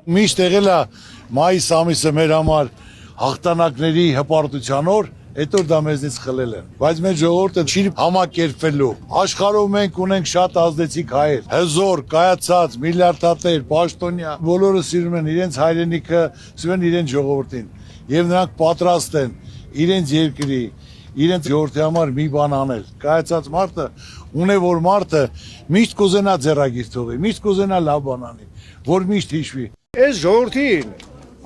Միշտ եղել է մայիս ամիսը մեր համար հաղթանակների հպարտության օր, այդ օր դա մեզնից խլել են։ Բայց մեր ժողովուրդը չի համակերպվելու։ Աշխարհում մենք ունենք շատ ազդեցիկ հայեր, հզոր, կայացած, միլիարդատեր, պաշտոնյա, բոլորը սիրում են իրենց հայրենիքը, սիրում են իրենց ժողովրդին։ Եվ նրանք պատրաստ են իրենց երկրի, իրենց ժողովրդի համար մի բան անել։ Կայացած մարդը ունե որ մարդը միշտ կուզենա ձեռագիր թողի, միշտ կուզենա լավ բան անի, որ միշտ հիշվի։ Այս ժողովրդին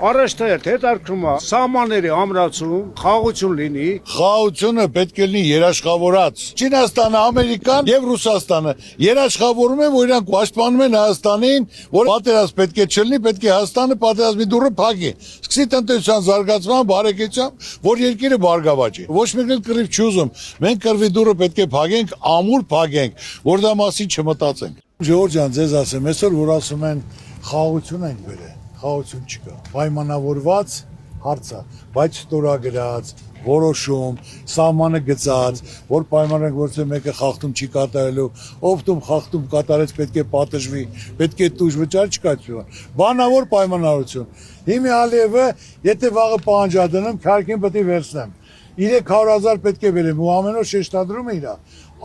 առաջնահերթ հետարքրում է սահմանների ամրացում, խաղաղություն լինի։ Խաղաղությունը պետք է լինի երաշխավորած։ Չինաստանը, Ամերիկան եւ Ռուսաստանը երաշխավորում են, որ իրանք պաշտպանում են Հայաստանին, որ պատերազմ պետք է չլինի, պետք է Հայաստանը պատերազմի դուռը փակի։ Սկսի տնտեսության զարգացման, բարեկեցության, որ երկիրը բարգավաճի։ Ոչ մեկն էլ կռիվ չի ուզում։ Մենք կռվի դուռը պետք է փակենք, ամուր փակենք, որ դա մասին չմտածենք։ Ժողովուրդ ջան, ձեզ ասեմ, այսօր որ ասում են խաղաղություն ենք բերել, խաղաղություն չկա։ Պայմանավորված հարց է, բայց ստորագրած, որոշում, սահմանը գծած, որ պայմանենք որցե մեկը խախտում չի կատարելու, ով տում խախտում կատարեց պետք է պատժվի, պետք է տուժ վճար չկայացվի։ Բանավոր պայմանավորություն։ Հիմա Ալիևը, եթե վաղը պահանջադնեմ, քարքին պետք է վերցնեմ։ 300,000 պետք է վերեմ, ու ամեն օր շեշտադրում է իրա։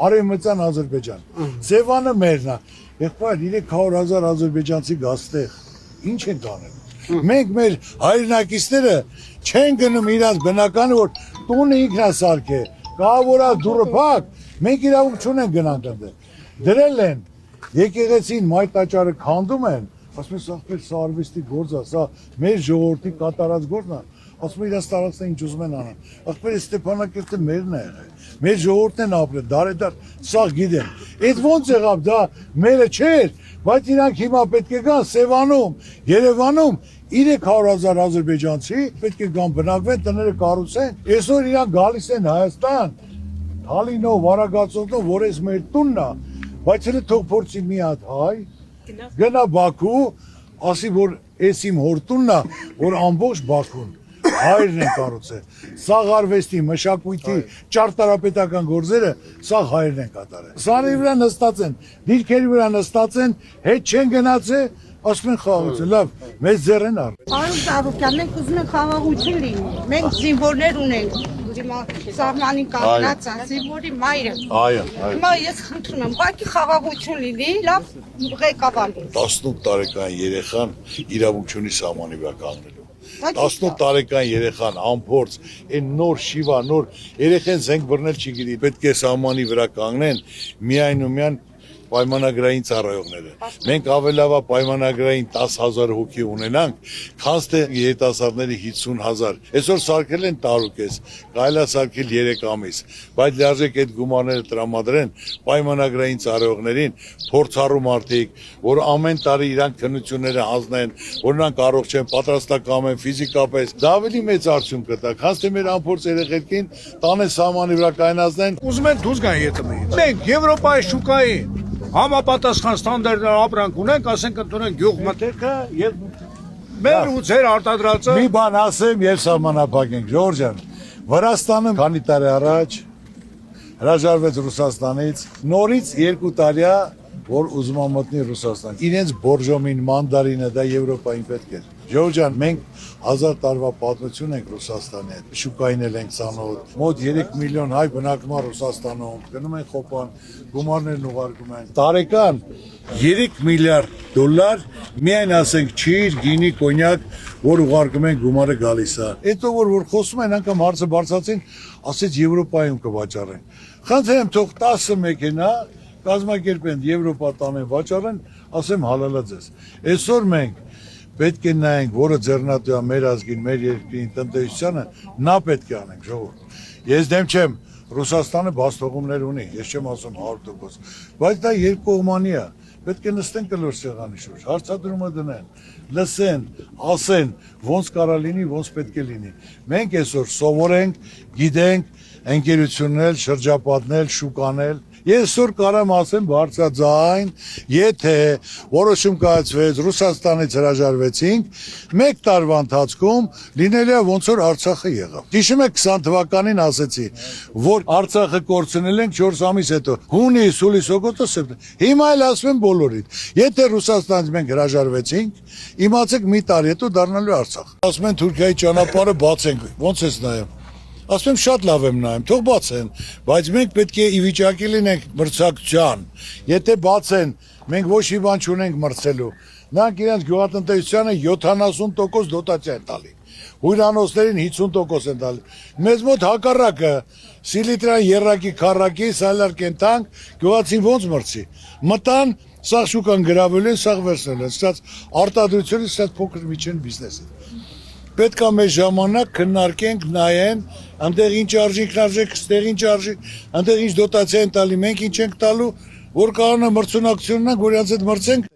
Արևմտյան Ադրբեջան։ Սևանը մերն է։ Եղբայր 300,000 ադրբեջանցի գաստեղ։ Ինչ են կանելու։ Մենք մեր հայրենակիցները չեն գնում իրանց բնականը, որ տունը ինքն է սարքե, կահավորա դուռը փակ, մենք իրավունք չունենք գնանք այնտեղ։ Դրել են, եկեղեցին մայր տաճարը քանդում են, ասում են սա արվեստի գործ է, սա մեր ժողովրդի կատարած գործն է, ասում են իրաց տարածքն ինչ ուզում են անեն։ Ախպեր Ստեփանակերտը մերն է եղել, մեր ժողովուրդն են ապրել, դարեդար սա գիտեն։ Այդ ոնց եղավ դա մերը չէր, բայց իրանք հիմա պետք է գան Սևանում, Երևանում 300,000 ադրբեջանցի պետք է գան բնակվեն, տները կառուցեն։ Այսօր իրանք գալիս են Հայաստան, Թալինով, Վարագացովով, որ էս մեր տունն է, բայց հենց թող փորձի մի հատ հայ գնա Բաքու, ասի որ էս իմ հոր տունն է, որ ամբողջ Բաքուն հայրն են կառուցել։ Սա արվեստի, մշակույթի, ճարտարապետական գործերը սա հայրն են կատարել։ Սարերի վրա նստած են, դիրքերի վրա նստած են, հետ չեն գնացել, ասում են խաղաղություն, լավ, մեզ ձեռ են առել։ Պարոն Սարոկյան, մենք ուզում ենք խաղաղություն լինի։ Մենք զինվորներ ունենք, հիմա սահմանին կանգնած են, զինվորի մայրը։ Այո։ Հիմա ես խնդրում եմ, ուղղակի խաղաղություն լինի, լավ ղեկավար լինի։ 18 տարեկան երեխան իրավունք չունի սահմանի վրա կանգնելու։ 18 տարեկան երեխան անփորձ, այն նոր շիվա, նոր երեխեն զենք բռնել չի գիտի, պետք է սահմանի վրա կանգնեն միայն ու միայն պայմանագրային ծառայողները։ Մենք ավելավա պայմանագրային 10,000 հոգի ունենանք, քան թե երիտասարդների 50,000։ Այսօր սարքել են տարուկես, կարելի է սարքել 3 ամիս, բայց լիարժեք այդ գումարները տրամադրեն պայմանագրային ծառայողներին, փորձառու մարդիկ, որ ամեն տարի իրանք քննությունները հանձնեն, որ նրանք առողջ են, պատրաստակամ են ֆիզիկապես։ Դա ավելի մեծ արդյունք կտա, քան թե մեր անփորձ երեխեքին տանեն սահմանի վրա կայնացնեն։ Ուզում են դուրս գան ԵՏՄ-ից։ Մենք Եվրոպայի շուկային համապատասխան ստանդարտներ ապրանք ունենք, ասենք ընդունենք գյուղմթերքը եւ մեր ու ձեր արտադրածը։ Մի բան ասեմ եւ սահմանափակենք, Ժորժ ջան։ Վրաստանը քանի տարի առաջ հրաժարվեց Ռուսաստանից, նորից 2 տարի է, որ ուզում է մտնի Ռուսաստան։ Իրենց բորժոմին, մանդարինը դա Եվրոպային պետք է։ Ժորժ ջան, մենք 1000 տարվա պատմություն ենք Ռուսաստանի հետ, շուկային էլ ենք ծանոթ, մոտ 3 միլիոն հայ բնակվում է Ռուսաստանում, գնում են խոպան, գումարներն ուղարկում են։ Տարեկան 3 միլիարդ դոլար, միայն ասենք ճիր, գինի, կոնյակ, որ ուղարկում են գումարը գալիս է։ Հետո որ խոսում են, անգամ հարցը բարձրացին, ասեց Եվրոպայում կվաճառեն։ Խնդրեմ, թող 10 մեքենա կազմակերպեն Եվրոպա տանեն, վաճառեն, ասեմ հալալա ձեզ։ Այսօր մենք պետք է նայենք, որը ձեռնատու է մեր ազգին, մեր երկրին, տնտեսությանը, նա պետք է անենք, ժողովուրդ։ Ես դեմ չեմ, Ռուսաստանը բացթողումներ ունի, ես չեմ ասում 100%, բայց դա երկկողմանի է, պետք է նստեն կլոր սեղանի շուրջ, հարցադրումը դնեն, լսեն, ասեն, ոնց կարա լինի, ոնց պետք է լինի։ Մենք այսօր սովորենք, գիտենք, ընկերություններ, շրջապատներ, շուկաներ, Ես սուր կարամ ասեմ բարձրաձայն, եթե որոշում կայացվեց Ռուսաստանից հրաժարվեցինք, 1 տարվա ընթացքում լինելու է ոնց որ Արցախը եղավ։ Հիշում եք 20 թվականին ասեցի, որ Արցախը կորցնել ենք 4 ամիս հետո։ Հունիս, հուլիս, օգոստոս, սեպտեմբեր։ Հիմա էլ ասում եմ բոլորիդ։ Եթե Ռուսաստանից մենք հրաժարվեցինք, իմացեք մի տարի հետո դառնալու Արցախ։ Ասում են Թուրքիայի ճանապարհը բացենք։ Ոնց էս նայեմ։ Ասում եմ շատ լավ եմ նայում, թող բացեն, բայց մենք պետք է ի վիճակի լինենք մրցակցության։ Եթե բացեն, մենք ոչ մի բան չունենք մրցելու։ Նրանք իրենց գյուղատնտեսությանը 70% դոտացիա են տալի։ Հյուրանոցներին 50% են տալի։ Մեզ մոտ հակառակը Սիլիտրան երրակի քառակի սալար կենտանք գյուղացին ոնց մրցի։ Մտան, սաղ շուկան գրավելու են, սաղ վերցնել են։ Ստաց արտադրությունը ստաց փոքր միջին բիզնես է։ Պետք է մեր ժամանակ քննարկենք, նայեն, այնտեղ ինչ արժեք, ստեղ ինչ արժեք, այնտեղ ինչ դոտացիա են տալի, մենք ինչ ենք տալու, որ կանոնը մրցունակություն ունենք, որ իրենց հետ մրցենք։